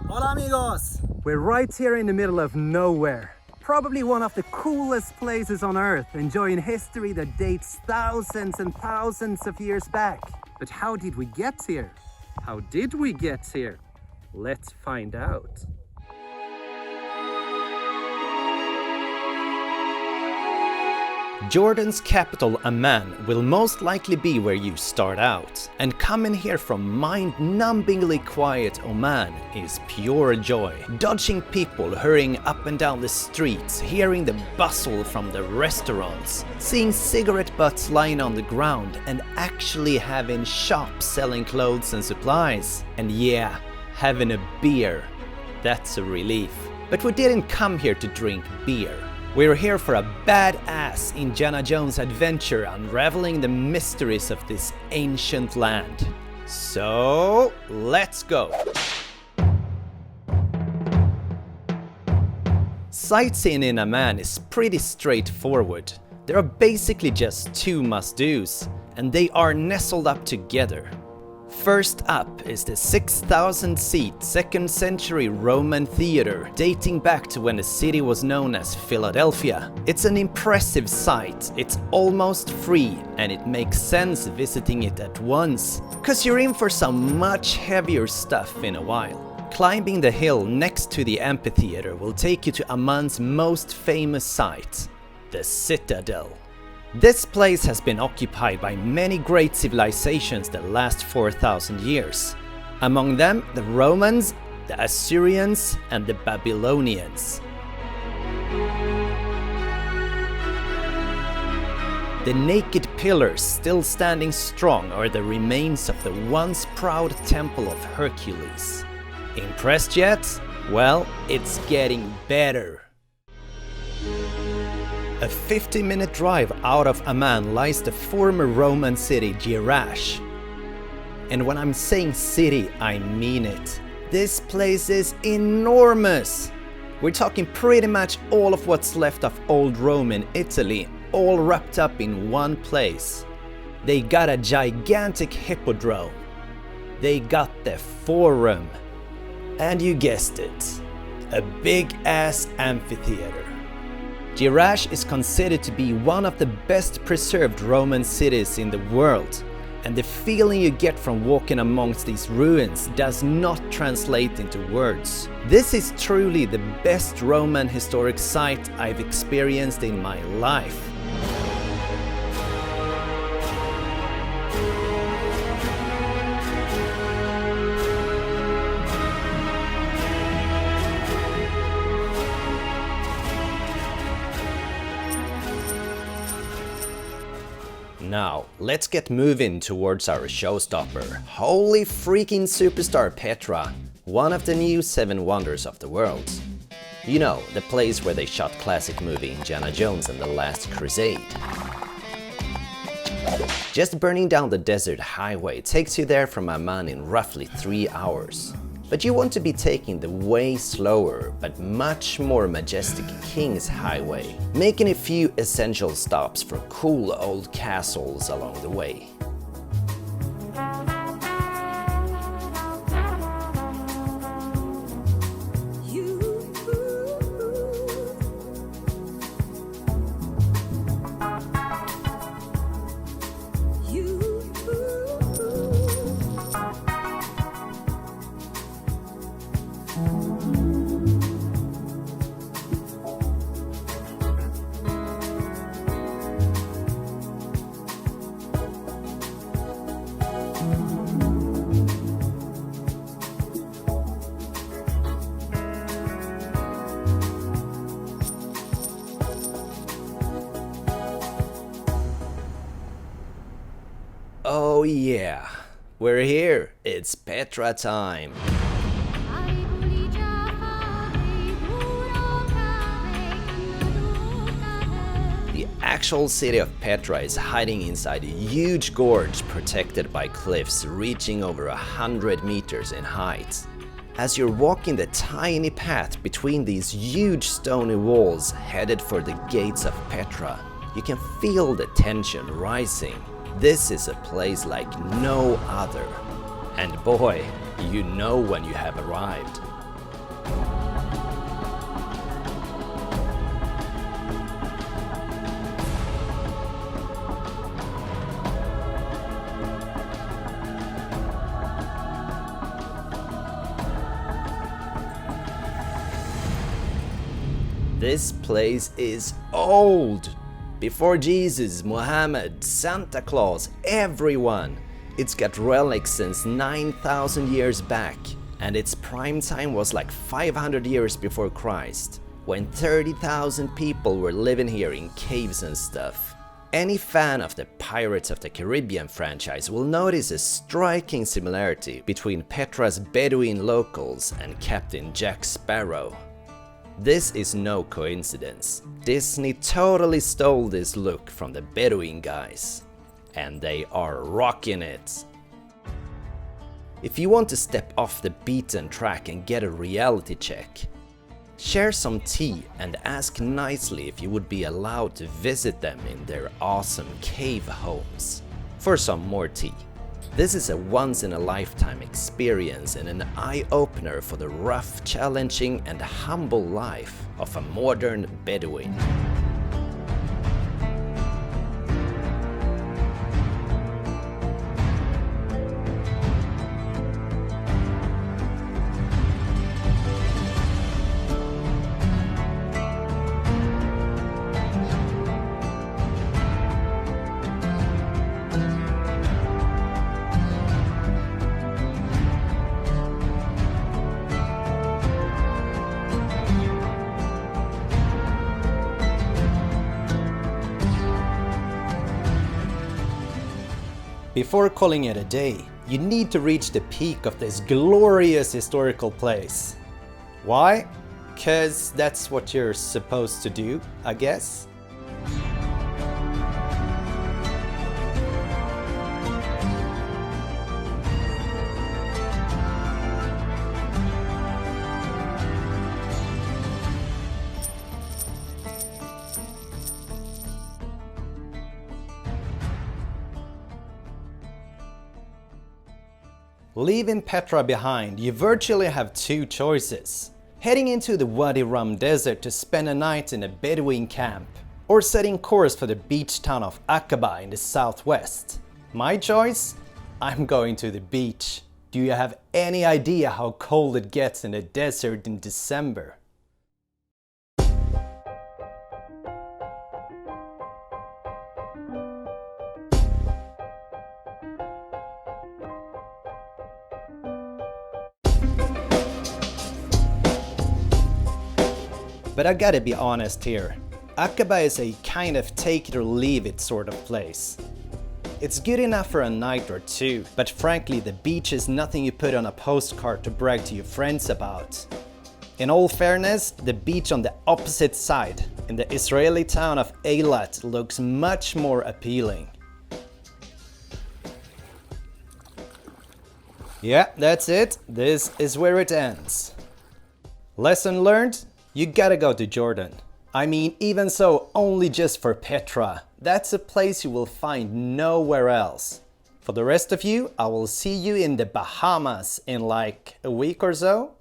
Hola amigos! We're right here in the middle of nowhere. Probably one of the coolest places on earth, enjoying history that dates thousands and thousands of years back. But how did we get here? How did we get here? Let's find out. Jordan's capital Amman will most likely be where you start out, and coming here from mind-numbingly quiet Oman is pure joy. Dodging people hurrying up and down the streets, hearing the bustle from the restaurants, seeing cigarette butts lying on the ground, and actually having shops selling clothes and supplies. And yeah, having a beer. That's a relief. But we didn't come here to drink beer. We're here for a badass Indiana Jones adventure unraveling the mysteries of this ancient land. So, let's go! Sightseeing in Amman is pretty straightforward. There are basically just two must-dos, and they are nestled up together. First up is the 6,000-seat 2nd century Roman theater, dating back to when the city was known as Philadelphia. It's an impressive sight, it's almost free, and it makes sense visiting it at once, cause you're in for some much heavier stuff in a while. Climbing the hill next to the amphitheater will take you to Amman's most famous site, the Citadel. This place has been occupied by many great civilizations that last 4,000 years. Among them, the Romans, the Assyrians, and the Babylonians. The naked pillars still standing strong are the remains of the once proud Temple of Hercules. Impressed yet? Well, it's getting better. A 50-minute drive out of Amman lies the former Roman city Jerash. And when I'm saying city, I mean it. This place is enormous! We're talking pretty much all of what's left of old Rome in Italy, all wrapped up in one place. They got a gigantic hippodrome. They got the Forum. And you guessed it, a big-ass amphitheater. Jerash is considered to be one of the best preserved Roman cities in the world, and the feeling you get from walking amongst these ruins does not translate into words. This is truly the best Roman historic site I've experienced in my life. Now, let's get moving towards our showstopper. Holy freaking superstar Petra, one of the new 7 wonders of the world. You know, the place where they shot classic movie Indiana Jones and the Last Crusade. Just burning down the desert highway takes you there from Amman in roughly 3 hours. But you want to be taking the way slower but much more majestic King's Highway, making a few essential stops for cool old castles along the way. Oh yeah, we're here, it's Petra time. actual city of Petra is hiding inside a huge gorge protected by cliffs reaching over 100 meters in height. As you're walking the tiny path between these huge stony walls headed for the gates of Petra, you can feel the tension rising. This is a place like no other. And boy, you know when you have arrived. This place is old. Before Jesus, Muhammad, Santa Claus, everyone. It's got relics since 9,000 years back, and its prime time was like 500 years before Christ, when 30,000 people were living here in caves and stuff. Any fan of the Pirates of the Caribbean franchise will notice a striking similarity between Petra's Bedouin locals and Captain Jack Sparrow. This is no coincidence. Disney totally stole this look from the Bedouin guys. And they are rocking it. If you want to step off the beaten track and get a reality check, share some tea and ask nicely if you would be allowed to visit them in their awesome cave homes for some more tea. This is a once-in-a-lifetime experience and an eye-opener for the rough, challenging and humble life of a modern Bedouin. Before calling it a day, you need to reach the peak of this glorious historical place. Why? 'Cause that's what you're supposed to do, I guess. Leaving Petra behind, you virtually have two choices. Heading into the Wadi Rum desert to spend a night in a Bedouin camp, or setting course for the beach town of Aqaba in the southwest. My choice? I'm going to the beach. Do you have any idea how cold it gets in the desert in December? But I gotta be honest here, Aqaba is a kind of take it or leave it sort of place. It's good enough for a night or two, but frankly the beach is nothing you put on a postcard to brag to your friends about. In all fairness, the beach on the opposite side, in the Israeli town of Eilat, looks much more appealing. Yeah, that's it. This is where it ends. Lesson learned? You gotta go to Jordan. I mean, even so, only just for Petra. That's a place you will find nowhere else. For the rest of you, I will see you in the Bahamas in like a week or so.